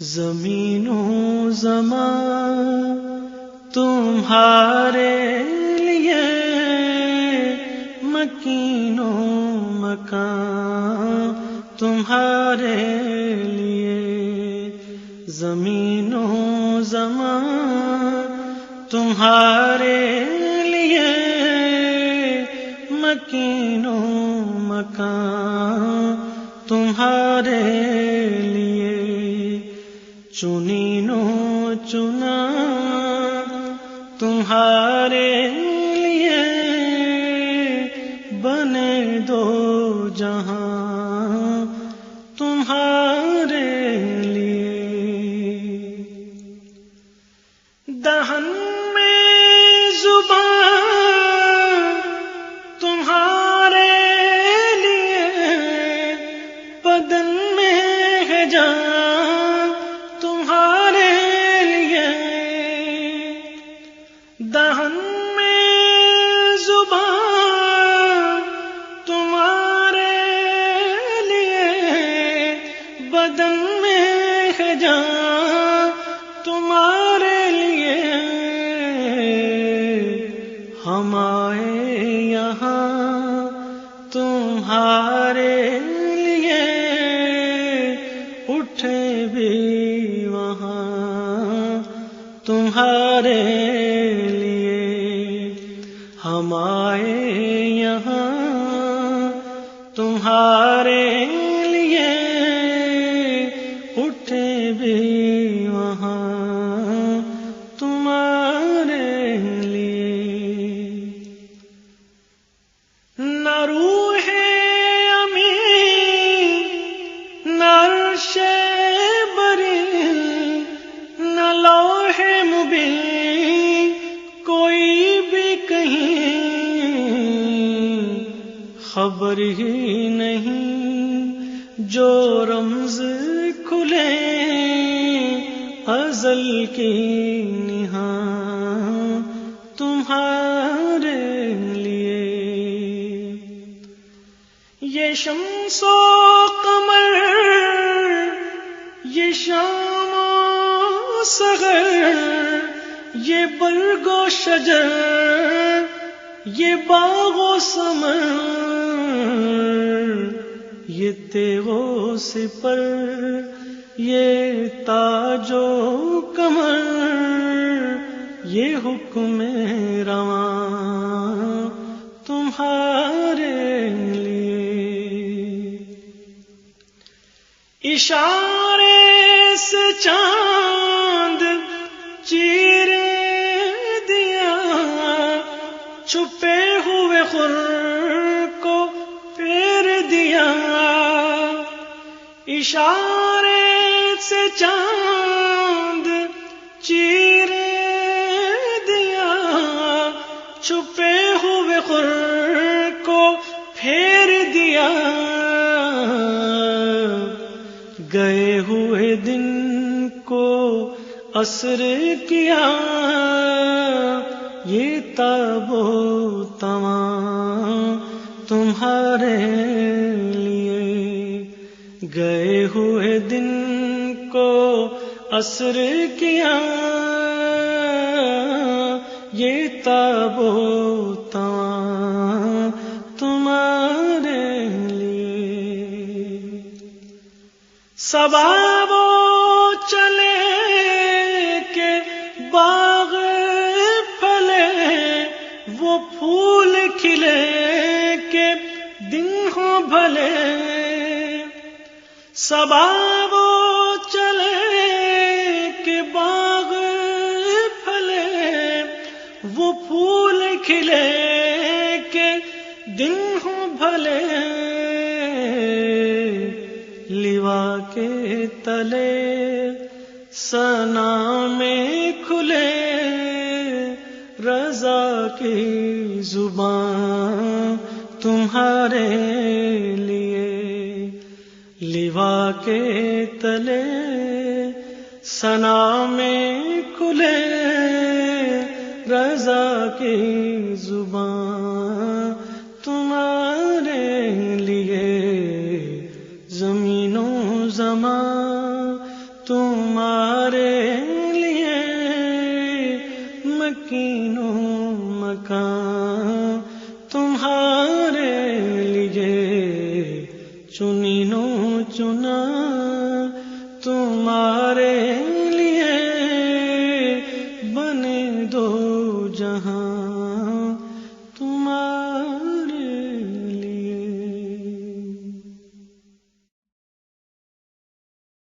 زمین و زمان تمہارے لیے، مکین و مکان تمہارے لیے، زمین و زمان تمہارے لیے، مکین و مکان تمہارے لیے، چنین و چنا تمہارے لیے، بنے دو جہاں تمہارے لیے، دہن میں زبان تمہارے لیے، بدن میں ہے جان تمہارے لیے، دہن میں زبان تمہارے لیے، بدن میں ہے جان تمہارے لیے، ہم آئے یہاں تمہارے لیے، اٹھے بھی وہاں تمہارے لیے، ہم آئے یہاں تمہارے لیے، اٹھے بھی وہاں تمہارے لیے، نہ روح امین نہ عرش بری نہ لوح مبین، کوئی بھی کہیں خبر ہی نہیں، جو رمز کھلے ازل کی نہاں تمہارے لیے، یہ شمس و قمر یہ شام و سحر، یہ برگ و شجر یہ باغ و ثمر، یہ تیغ و سپر یہ تاج و کمر، یہ حکم رواں تمہارے لیے، اشارے سے چاند چیر دیا، چھپے ہوئے خور کو پھیر دیا، اشارے سے چاند چیر دیا، چھپے ہوئے خور کو پھیر دیا، گئے ہوئے دن کو عصر کیا، یہ تاب و تمام تمہارے لیے، گئے ہوئے دن کو عصر کیا، یہ تاب و تمام تمہارے لیے، صبا وہ چلے کہ باغ پھلے، وہ پھول کھلے کہ دن ہو بھلے، صبا وہ چلے کہ باغ پھلے، وہ پھول کھلے کہ دن ہو بھلے، لیوا کے تلے ثنا میں کھلے، رضا کی زبان تمہارے لیے، لیوا کے تلے ثنا میں کھلے، رضا کی زبان تمہارے لیے، زمین و زمان تم تمہارے لیے مکینوں